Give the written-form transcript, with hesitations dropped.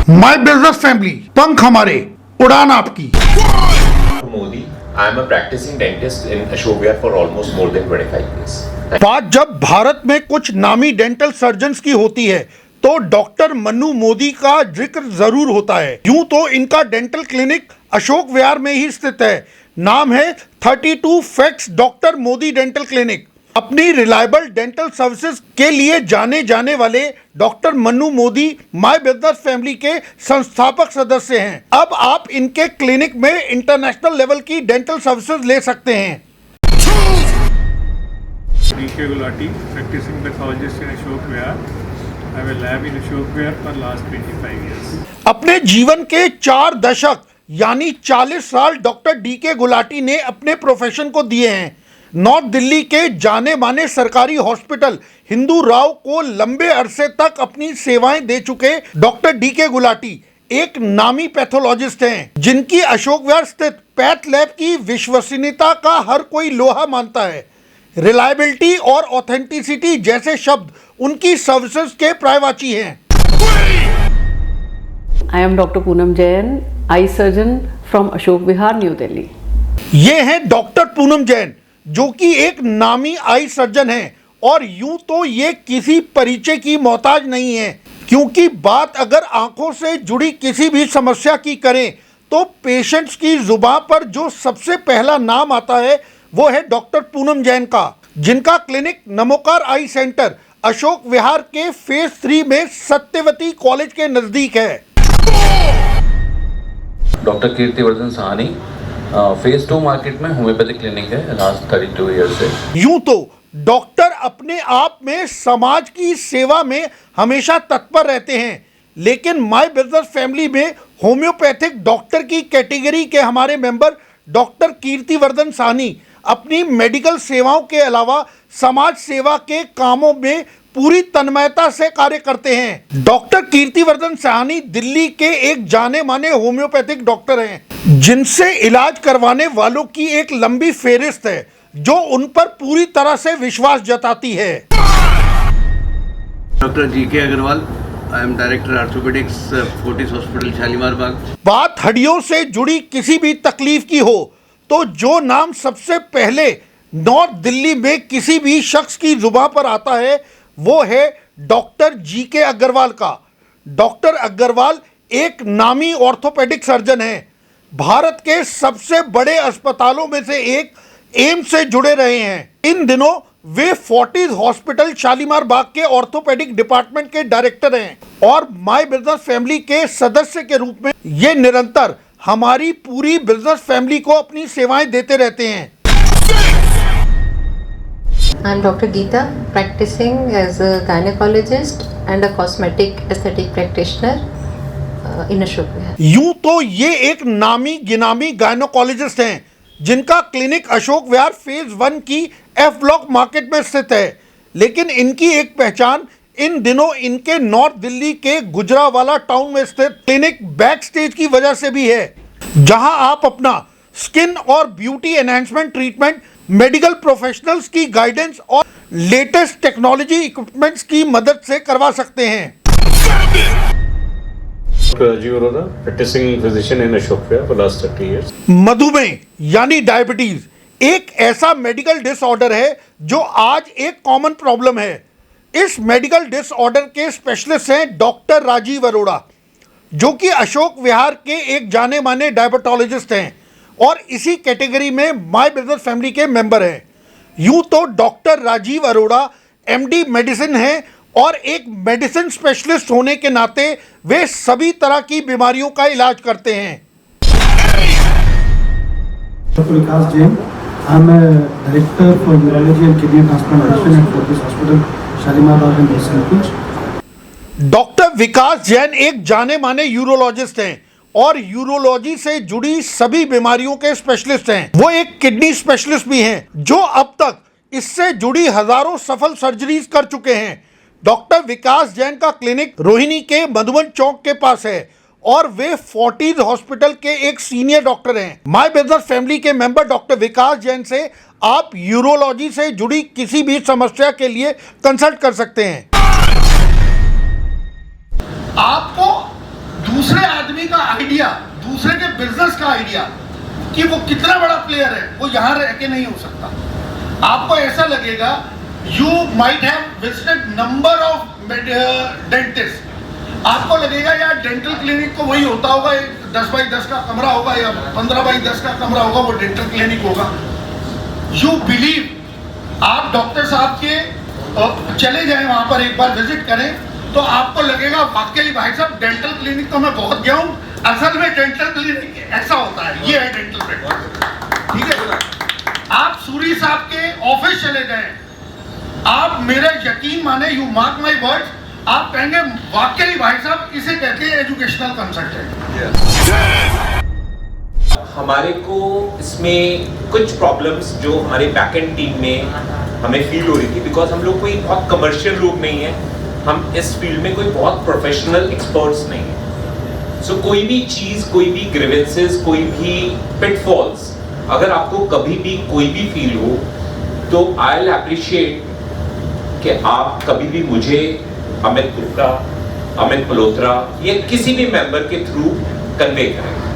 My business family, पंख हमारे, उड़ान आपकी। Modi, I am a practicing dentist in Ashok Vihar for almost more than 25 years. बात जब भारत में कुछ नामी डेंटल सर्जन्स की होती है तो डॉक्टर मन्नू मोदी का जिक्र जरूर होता है। यूं तो इनका डेंटल क्लिनिक अशोक विहार में ही स्थित है। नाम है 32 facts doctor Modi dental clinic. अपनी रिलायबल डेंटल सर्विसेज के लिए जाने जाने वाले doctor Mannu Modi my business family के संस्थापक सदस्य हैं। अब आप इनके क्लिनिक में इंटरनेशनल लेवल की डेंटल सर्विसेज ले सकते हैं। D.K. Gulati, practicing pathologist in Ashok Vihar. I have a lab in Ashok Vihar for last 25 years. अपने जीवन के 4 दशक यानी 40 साल डॉक्टर D.K. गुलाटी ने अपने प्रोफेशन को दिए हैं। नॉर्थ दिल्ली के जाने माने सरकारी हॉस्पिटल हिंदू राव को लंबे अरसे तक अपनी सेवाएं दे चुके डॉक्टर D.K. गुलाटी एक नामी पैथोलॉजिस्ट हैं, जिनकी अशोक विहार स्थित पैथ लैब की विश्वसनीयता का हर कोई लोहा मानता है। रिलायबिलिटी और ऑथेंटिसिटी जैसे शब्द उनकी सर्विसेज के पर्यायवाची हैं। I am Dr. Poonam Jain, eye surgeon from Ashok Vihar, New Delhi. ये हैं डॉक्टर पूनम जैन, जो कि एक नामी आई सर्जन हैं और यूं तो ये किसी परिचय की मोहताज नहीं है, क्योंकि बात अगर आंखों से जुड़ी किसी भी समस्या की करें तो पेशेंट्स की जुबान पर जो सबसे पहला नाम आता है वो है डॉक्टर पूनम जैन का, जिनका क्लिनिक नमोकार आई सेंटर अशोक विहार के फेज 3 में सत्यवती कॉलेज के नजदीक है। Doctor Kirtivardhan Sahni, phase 2 market में होम्योपैथिक क्लिनिक है लास्ट 32 ईयर से। यूं तो डॉक्टर अपने आप में समाज की सेवा में हमेशा तत्पर रहते हैं, लेकिन माय बिजनेस फैमिली में होम्योपैथिक डॉक्टर की कैटेगरी के हमारे मेंबर डॉक्टर कीर्तिवर्धन साहनी अपनी मेडिकल सेवाओं के अलावा समाज सेवा के कामों में पूरी तन्मयता से कार्य करते हैं। डॉक्टर कीर्तिवर्धन साहनी दिल्ली के एक जाने माने होम्योपैथिक डॉक्टर हैं, जिनसे इलाज करवाने वालों की एक लंबी फेहरिस्त है, जो उन पर पूरी तरह से विश्वास जताती है। Doctor G.K. Agarwal, I am director orthopaedics, Fortis hospital Shalimar Bagh. बात हड्डियों से जुड़ी किसी भी तकलीफ की हो तो जो नाम सबसे पहले नॉर्थ दिल्ली में किसी भी शख्स की जुबान पर आता है वो है डॉक्टर G.K. अग्रवाल का। डॉक्टर अग्रवाल एक नामी ऑर्थोपेडिक सर्जन हैं। भारत के सबसे बड़े अस्पतालों में से एक एम्स से जुड़े रहे हैं। इन दिनों वे फोर्टिस हॉस्पिटल शालीमार बाग के ऑर्थोपेडिक डिपार्टमेंट के डायरेक्टर हैं और माय बिजनेस फैमिली के सदस्य के रूप में ये निरंतर हमारी पूरी बिजनेस फैमिली को अपनी सेवाएं देते रहते हैं। I am Dr. Geeta, practicing as a gynecologist and a cosmetic aesthetic practitioner in Ashok Vihar. यूं तो ये एक नामी गिनामी गायनोकोलॉजिस्ट हैं, जिनका क्लिनिक अशोक विहार फेज 1 की F ब्लॉक मार्केट में स्थित है, लेकिन इनकी एक पहचान इन दिनों इनके नॉर्थ दिल्ली के गुजरावाला टाउन में स्थित क्लिनिक बैक स्टेज की वजह से भी है, जहां आप अपना स्किन और beauty enhancement treatment medical professionals की गाइडेंस और लेटेस्ट टेक्नोलॉजी इक्विपमेंट्स की मदद से करवा सकते हैं। Rajiv Arora, practicing physician in Ashok Vihar for last 30 years. मधुमेह यानी डायबिटीज एक ऐसा मेडिकल डिसऑर्डर है जो आज एक कॉमन प्रॉब्लम है। इस मेडिकल डिसऑर्डर के स्पेशलिस्ट हैं डॉक्टर राजीव अरोड़ा, जो कि अशोक विहार के एक जाने माने डायबिटोलॉजिस्ट हैं और इसी कैटेगरी में माय बिजनेस फैमिली के मेंबर हैं। यूं तो doctor Rajiv Arora MD medicine हैं और एक मेडिसिन स्पेशलिस्ट होने के नाते वे सभी तरह की बीमारियों का इलाज करते हैं। Dr. Vikas Jain, I am a director for urology and kidney transplantation at Fortis Hospital, Shalimar Bagh and Basantpur. Doctor Vikas Jain एक जाने माने यूरोलॉजिस्ट हैं और यूरोलॉजी से जुड़ी सभी बीमारियों के स्पेशलिस्ट हैं। वो एक किडनी स्पेशलिस्ट भी हैं, जो अब तक इससे जुड़ी हजारों सफल सर्जरीज कर चुके हैं। डॉक्टर विकास जैन का क्लिनिक रोहिणी के मधुबन चौक के पास है और वे फोर्टिस हॉस्पिटल के एक सीनियर डॉक्टर हैं। माय बिजनेस फैमिली के मेंबर डॉक्टर विकास जैन से आप यूरोलॉजी से जुड़ी किसी भी समस्या के लिए कंसल्ट कर सकते हैं। आपको आइडिया, दूसरे के बिजनेस का आइडिया कि वो कितना बड़ा प्लेयर है, वो यहाँ रह के नहीं हो सकता। आपको ऐसा लगेगा, you might have visited number of dentist, आपको लगेगा यार डेंटल क्लिनिक तो वही होता होगा, 10 बाई 10 का कमरा होगा या 15 बाई 10 का कमरा होगा, वो डेंटल क्लिनिक होगा। यू बिलीव, आप डॉक्टर साहब के चले जाएं वहां पर, एक बार विजिट करें तो आपको लगेगा वाकई भाई साहब डेंटल क्लिनिक तो मैं बहुत गया हूँ, असल में डेंटल क्लिनिक ऐसा होता है, ये है डेंटल प्रैक्टिस। ठीक है, आप सूरी साहब के ऑफिस चले जाएं, आप मेरा यकीन माने, यू मार्क माई वर्ड्स, आप कहेंगे वाकई भाई साहब इसे कहते हैं एजुकेशनल कंसल्टेंट। हमारे को इसमें कुछ प्रॉब्लम्स जो हमारे बैक एंड टीम में हमें फील हो रही थी, बिकॉज हम लोग कोई बहुत कमर्शियल लोग नहीं है, हम इस फील्ड में कोई बहुत प्रोफेशनल एक्सपर्ट्स नहीं है। सो कोई भी चीज़, कोई भी ग्रीवेंसेस, कोई भी पिटफॉल्स अगर आपको कभी भी कोई भी फील हो तो आई विल अप्रिशिएट कि आप कभी भी मुझे, अमित गुप्ता, अमित मल्होत्रा या किसी भी मेंबर के थ्रू कन्वे करें।